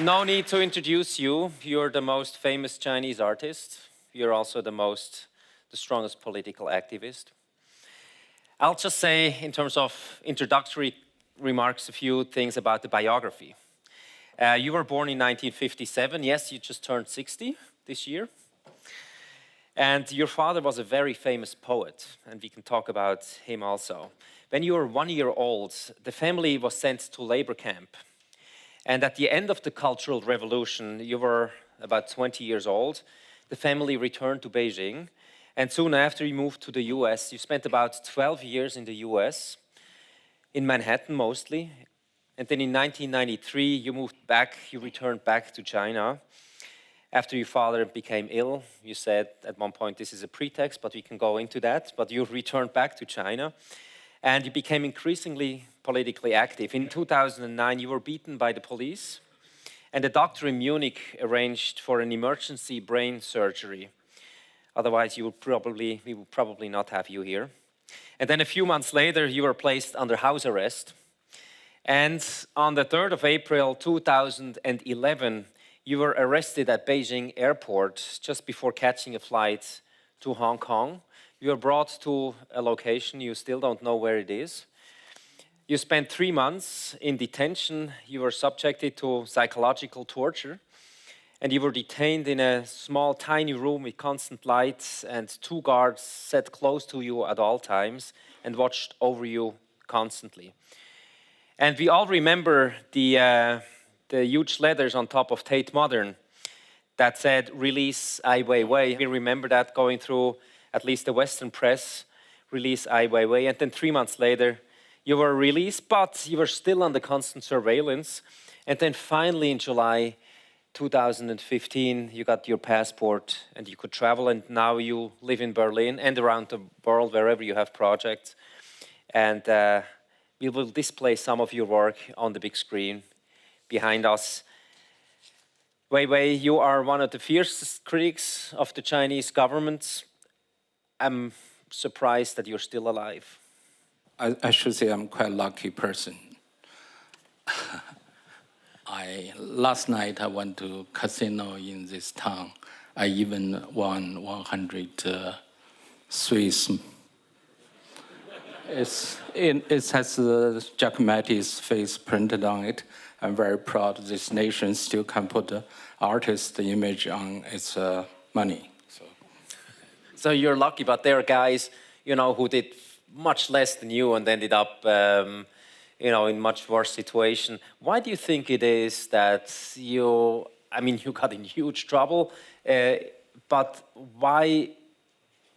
No need to introduce you. You're the most famous Chinese artist. You're also the strongest political activist. I'll just say, in terms of introductory remarks, a few things about the biography. You were born in 1957. Yes, you just turned 60 this year. And your father was a very famous poet, and we can talk about him also. When you were 1 year old, the family was sent to labor camp. And at the end of the Cultural Revolution, you were about 20 years old. The family returned to Beijing. And soon after, you moved to the US. You spent about 12 years in the US, in Manhattan mostly. And then in 1993, you returned back to China. After your father became ill, you said at one point, this is a pretext, but we can go into that. But you returned back to China. And you became increasingly politically active. In 2009, you were beaten by the police, and a doctor in Munich arranged for an emergency brain surgery. Otherwise, we would probably not have you here. And then a few months later, you were placed under house arrest. And on the 3rd of April 2011, you were arrested at Beijing airport just before catching a flight to Hong Kong. You were brought to a location, you still don't know where it is. You spent 3 months in detention. You were subjected to psychological torture. And you were detained in a small, tiny room with constant lights and 2 guards sat close to you at all times and watched over you constantly. And we all remember the huge letters on top of Tate Modern that said, "Release Ai Weiwei." We remember that going through at least the Western press, "Release Ai Weiwei." And then 3 months later, you were released, but you were still under constant surveillance. And then finally in July 2015, you got your passport and you could travel. And now you live in Berlin and around the world, wherever you have projects. And we will display some of your work on the big screen behind us. Weiwei, you are one of the fiercest critics of the Chinese government. I'm surprised that you're still alive. I should say I'm quite a lucky person. Last night I went to casino in this town. I even won 100 Swiss. It has Giacometti's face printed on it. I'm very proud this nation still can put the artist image on its money. So you're lucky, but there are guys, who did much less than you and ended up, in much worse situation. Why do you think it is that you got in huge trouble, but why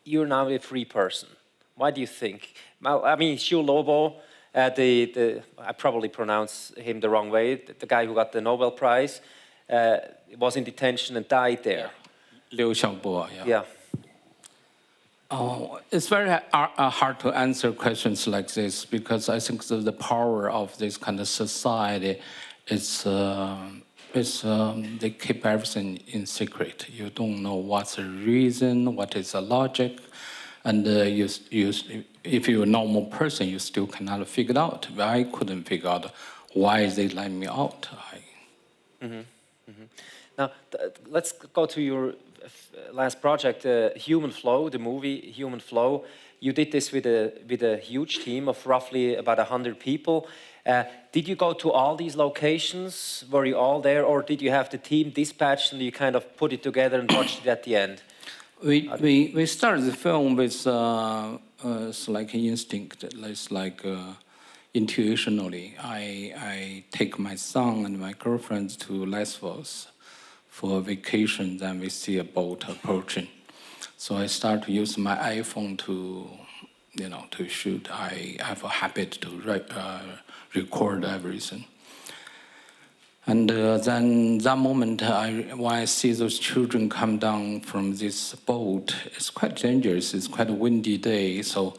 you're now a free person? Why do you think? Xu Lobo, I probably pronounce him the wrong way, the guy who got the Nobel Prize, was in detention and died there. Liu Xiaobo, Yeah. It's very hard to answer questions like this because I think the power of this kind of society is they keep everything in secret. You don't know what's the reason, what is the logic, and if you're a normal person, you still cannot figure it out. I couldn't figure out why they let me out. Now, let's go to your last project, Human Flow, the movie Human Flow. You did this with a huge team of roughly about 100 people. Did you go to all these locations? Were you all there, or did you have the team dispatched and you kind of put it together and watched it at the end? We started the film with it's like instinct. It's like intuitionally. I take my son and my girlfriend to Lesbos for a vacation. Then we see a boat approaching. So I start to use my iPhone to shoot. I have a habit to record everything. And then that moment, when I see those children come down from this boat, it's quite dangerous. It's quite a windy day, so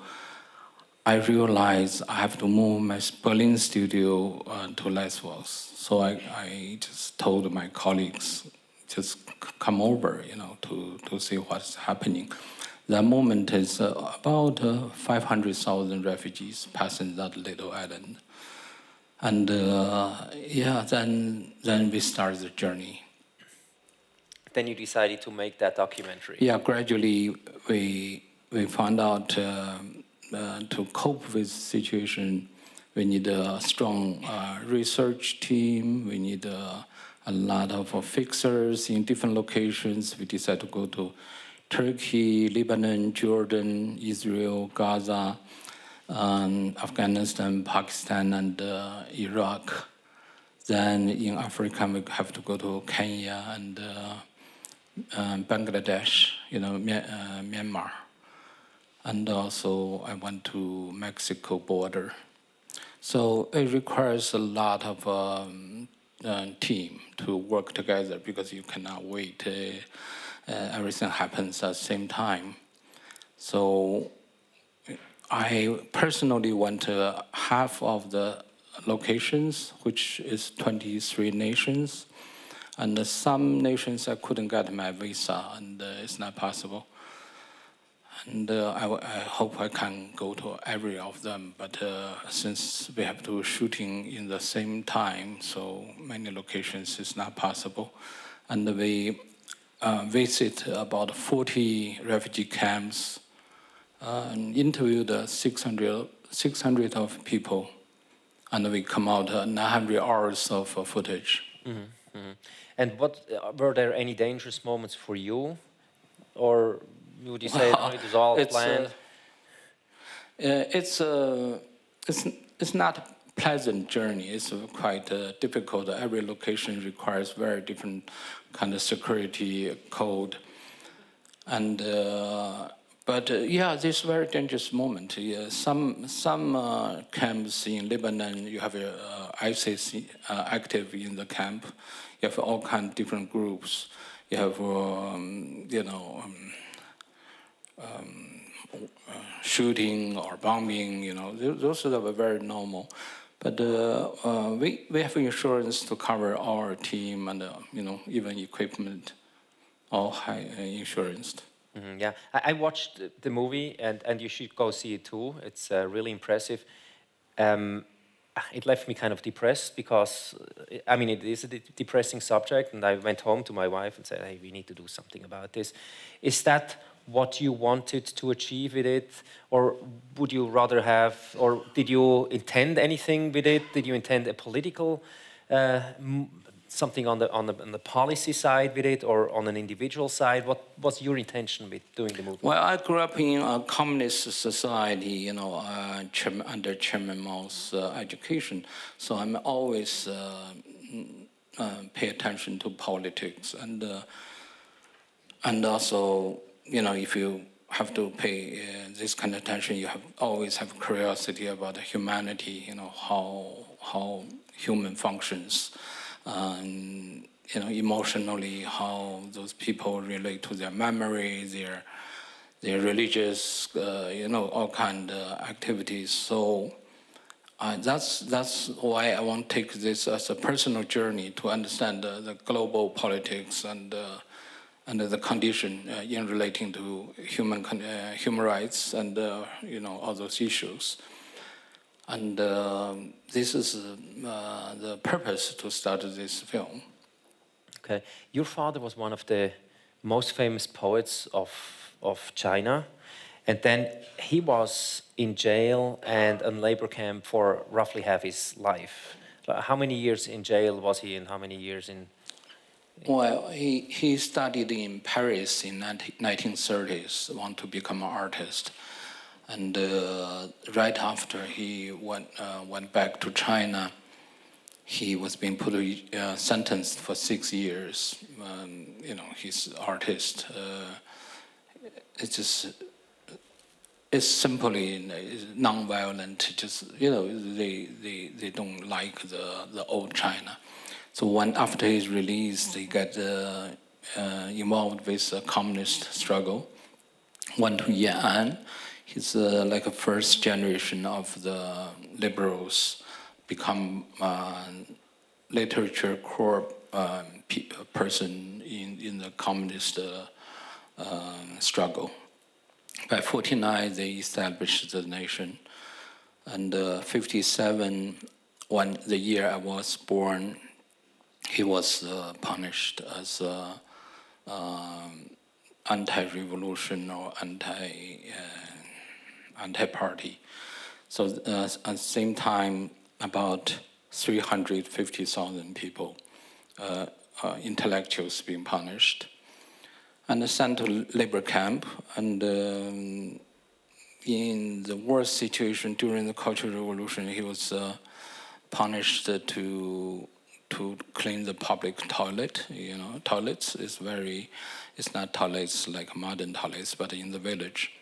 I realize I have to move my Berlin studio to Lesbos. So I just told my colleagues, just come over, to see what's happening. That moment is about 500,000 refugees passing that little island. And then we started the journey. Then you decided to make that documentary. Yeah, gradually we found out to cope with the situation, we need a strong research team. We need a lot of fixers in different locations. We decided to go to Turkey, Lebanon, Jordan, Israel, Gaza, Afghanistan, Pakistan, and Iraq. Then in Africa, we have to go to Kenya and Bangladesh, Myanmar. And also I went to Mexico border. So it requires a lot of team to work together because you cannot wait. Everything happens at the same time. So I personally went to half of the locations, which is 23 nations. And some nations I couldn't get my visa, and it's not possible. And I hope I can go to every of them, but since we have to shooting in the same time, so many locations is not possible. And we visit about 40 refugee camps and interviewed 600 of people, and we come out 900 hours of footage. Mm-hmm. Mm-hmm. And were there any dangerous moments for you, or would you say it was all planned? It's not a pleasant journey. It's quite difficult. Every location requires very different kind of security code, and this very dangerous moment. Some camps in Lebanon, you have ISIS active in the camp. You have all kinds of different groups. You have shooting or bombing, those are very normal. But we have insurance to cover our team and, even equipment, all high insurance. Mm-hmm, yeah, I watched the movie, and you should go see it too. It's really impressive. It left me kind of depressed because, it is a depressing subject, and I went home to my wife and said, hey, we need to do something about this. Is that what you wanted to achieve with it, or would you rather have, or did you intend anything with it? Did you intend a political, something on the policy side with it, or on an individual side? What was your intention with doing the movie? Well, I grew up in a communist society, under Chairman Mao's education, so I'm always pay attention to politics, and also, if you have to pay this kind of attention, you always have curiosity about humanity, how human functions, emotionally, how those people relate to their memory, their religious, all kind of activities. So that's why I want to take this as a personal journey to understand the global politics and the condition in relating to human rights and all those issues. And this is the purpose to start this film. Okay, your father was one of the most famous poets of China, and then he was in jail and in labor camp for roughly half his life. How many years in jail was he, and how many years in? Well, he studied in Paris in 1930s, want to become an artist. And right after he went back to China, he was being sentenced for 6 years. He's artist. It's simply non-violent. Just they don't like the old China. So after his release, he got involved with the communist struggle. Went to Yan'an. He's like a first generation of the liberals, become literature core person in the communist struggle. By 1949, they established the nation, and 1957, the year I was born, he was punished as anti-revolution or anti-party. So at the same time, about 350,000 people, intellectuals being punished, and sent to labor camp. And in the worst situation during the Cultural Revolution, he was punished to clean the public toilet. You know, toilets is it's not toilets like modern toilets, but in the village.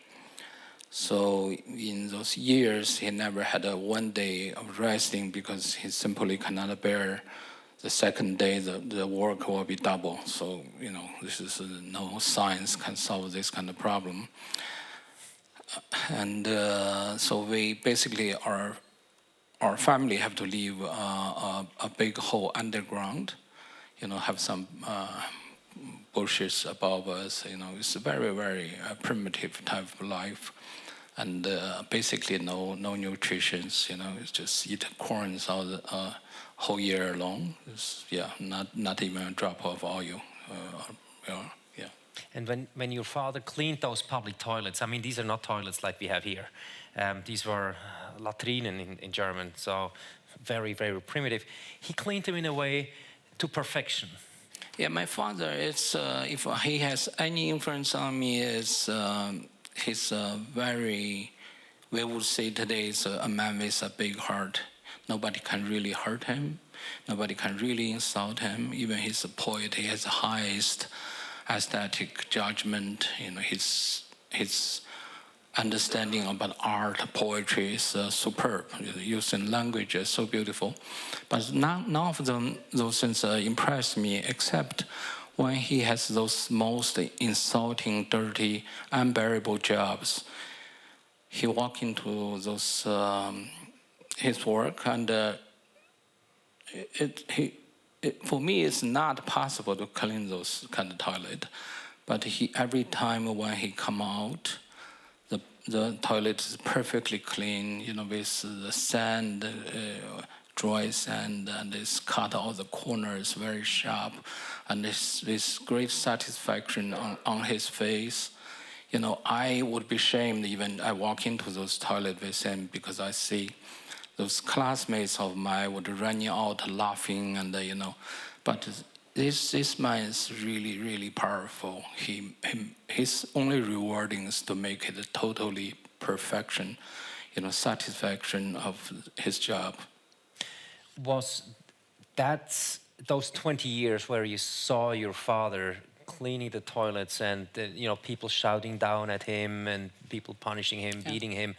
So in those years, he never had one day of resting because he simply cannot bear the second day the work will be double. So, you know, this is no science can solve this kind of problem. And so we basically, our family have to leave a big hole underground, you know, have some bushes above us, you know, it's a very, very primitive type of life. And basically no nutrition, you know, it's just eat corns all the whole year long. It's, not even a drop of oil. Yeah. And when your father cleaned those public toilets, I mean, these are not toilets like we have here. These were Latrinen in German, so very, very primitive. He cleaned them in a way to perfection. Yeah, my father is, if he has any influence on me, is he's very, we would say today, is a man with a big heart. Nobody can really hurt him. Nobody can really insult him. Even he's a poet, he has the highest aesthetic judgment. You know, his understanding about art, poetry is superb. Using language is so beautiful. But none of those things impress me, except when he has those most insulting, dirty, unbearable jobs. He walk into those his work, and for me, it's not possible to clean those kind of toilet. But every time when he come out, the toilet is perfectly clean, you know, with the sand, dry sand, and it's cut all the corners very sharp, and this great satisfaction on his face. You know, I would be ashamed even I walk into those toilets with him because I see those classmates of mine would running out laughing, and you know, but this man is really, really powerful. His only rewarding is to make it a totally perfection, you know, satisfaction of his job. Was that those 20 years where you saw your father cleaning the toilets and you know, people shouting down at him and people punishing him, beating him,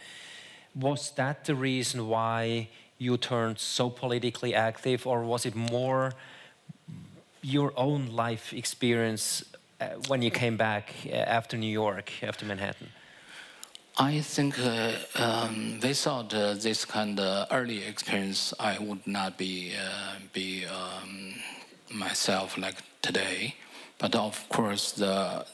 was that the reason why you turned so politically active, or was it more your own life experience when you came back after New York, after Manhattan? I think without this kind of early experience, I would not be myself like today. But of course, the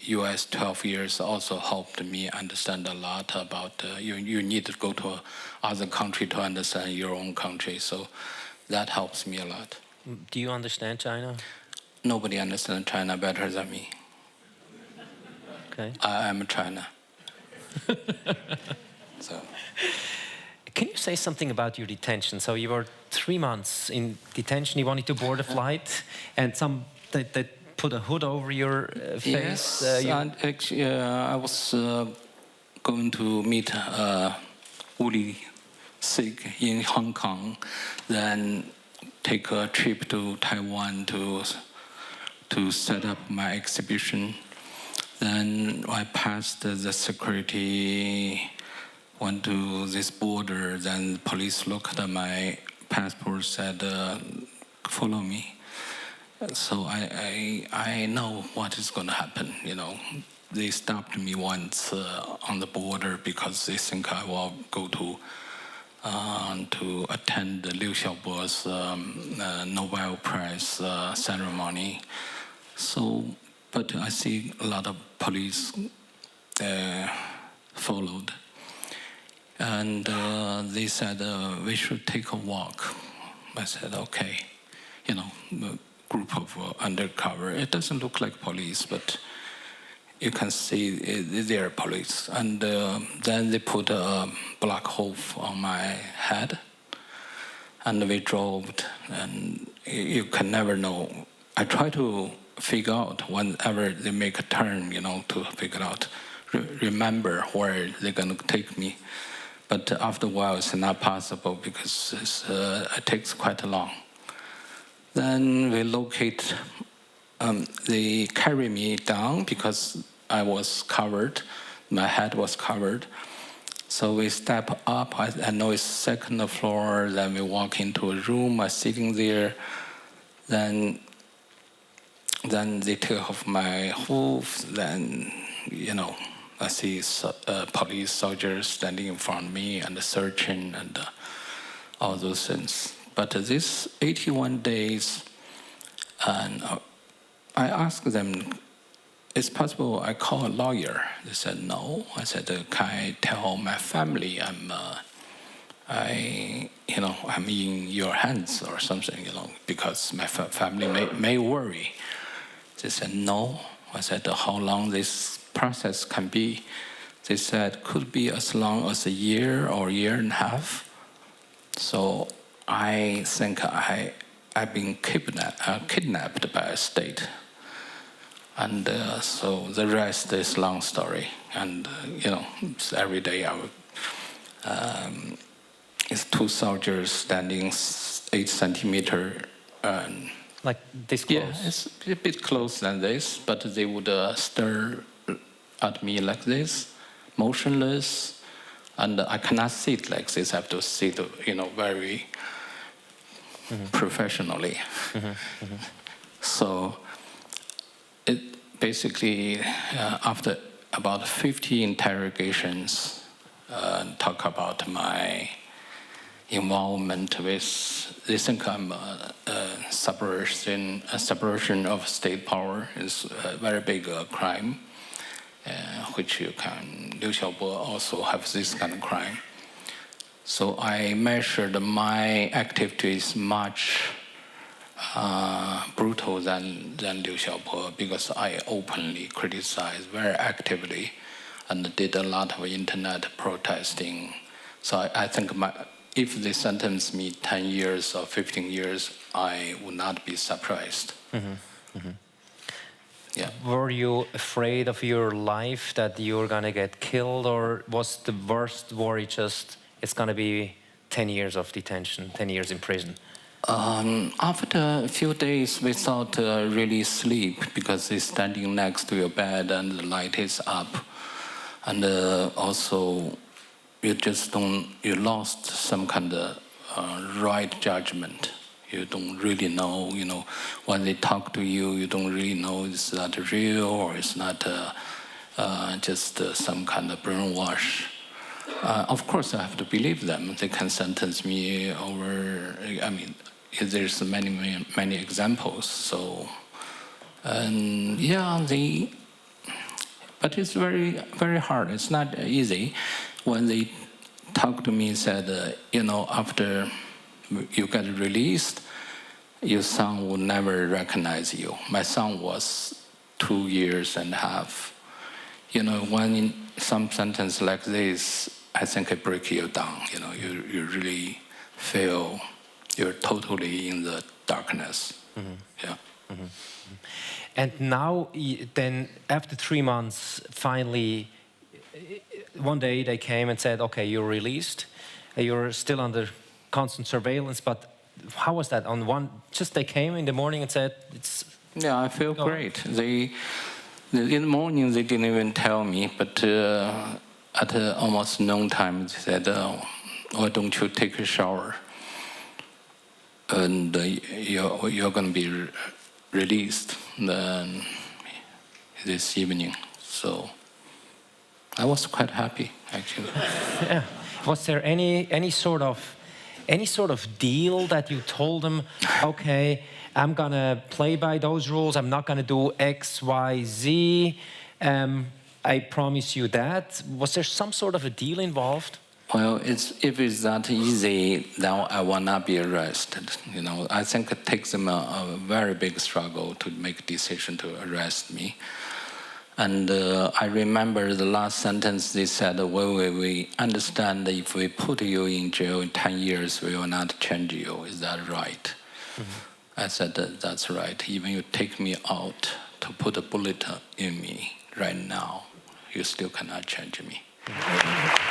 U.S. 12 years also helped me understand a lot about you need to go to other country to understand your own country. So that helps me a lot. Do you understand China? Nobody understands China better than me. Okay. I am China. So. Can you say something about your detention? So you were 3 months in detention. You wanted to board a flight, and they put a hood over your face. Yes, actually, I was going to meet Uli Sig in Hong Kong, then take a trip to Taiwan to set up my exhibition. Then I passed the security, went to this border, then the police looked at my passport, said, follow me. So I know what is going to happen, you know. They stopped me once on the border because they think I will go to attend Liu Xiaobo's Nobel Prize ceremony. So, but I see a lot of police followed. And they said, we should take a walk. I said, okay. You know, a group of undercover. It doesn't look like police, but you can see they're police. And then they put a black hole on my head. And we drove, and you can never know. I try to figure out whenever they make a turn, you know, to figure out, remember where they're going to take me. But after a while, it's not possible because it takes quite long. Then we locate, they carry me down because I was covered, my head was covered. So we step up, I know it's second floor, then we walk into a room, I'm sitting there, then they take off my hoof, then, you know, I see police soldiers standing in front of me and searching and all those things. But this 81 days, and I asked them, is possible I call a lawyer? They said no. I said, can I tell my family I'm in your hands or something, you know, because my family may worry. They said no. I said, how long this process can be? They said, could be as long as a year or a year and a half. So I think I've been kidnapped by a state. And so the rest is long story. And, you know, every day it's two soldiers standing 8 centimeters. Like this close? Yeah, it's a bit close than this, but they would stare at me like this, motionless. And I cannot sit like this. I have to sit, you know, very professionally. So it basically, after about 50 interrogations, talk about my involvement with, they think I'm a subversion of state power is a very big crime, which you can, Liu Xiaobo also have this kind of crime. So I measured my activities much brutal than Liu Xiaobo because I openly criticized very actively and did a lot of internet protesting. So I think if they sentence me 10 years or 15 years, I would not be surprised. Yeah. Were you afraid of your life that you were going to get killed, or was the worst worry just it's going to be 10 years of detention, 10 years in prison? After a few days, we thought really sleep because they're standing next to your bed and the light is up. And also, you lost some kind of right judgment. You don't really know, you know, when they talk to you, you don't really know it's not real or it's not just some kind of brainwash. Of course, I have to believe them. They can sentence me over, I mean, there's many examples. So, and yeah, but it's very, very hard. It's not easy. When they talked to me and said, you know, after you get released, your son will never recognize you. My son was 2 years and a half. You know, when some sentence like this, I think it breaks you down. You know, you really feel you're totally in the darkness. Yeah. And now, then, after 3 months, finally, one day they came and said, okay, you're released. You're still under constant surveillance, but how was that? Just they came in the morning and said, it's... Yeah, I feel great. In the morning, they didn't even tell me, but at almost noon time, they said, why don't you take a shower? And you're going to be released then this evening. So I was quite happy, actually. Yeah. Was there any sort of deal that you told them, okay, I'm gonna play by those rules, I'm not gonna do X, Y, Z, I promise you that? Was there some sort of a deal involved? Well, if it's that easy, then I will not be arrested. I think it takes them a very big struggle to make a decision to arrest me. And I remember the last sentence they said, we understand that if we put you in jail in 10 years, we will not change you. Is that right? Mm-hmm. I said, that's right. Even you take me out to put a bullet in me right now, you still cannot change me. Mm-hmm.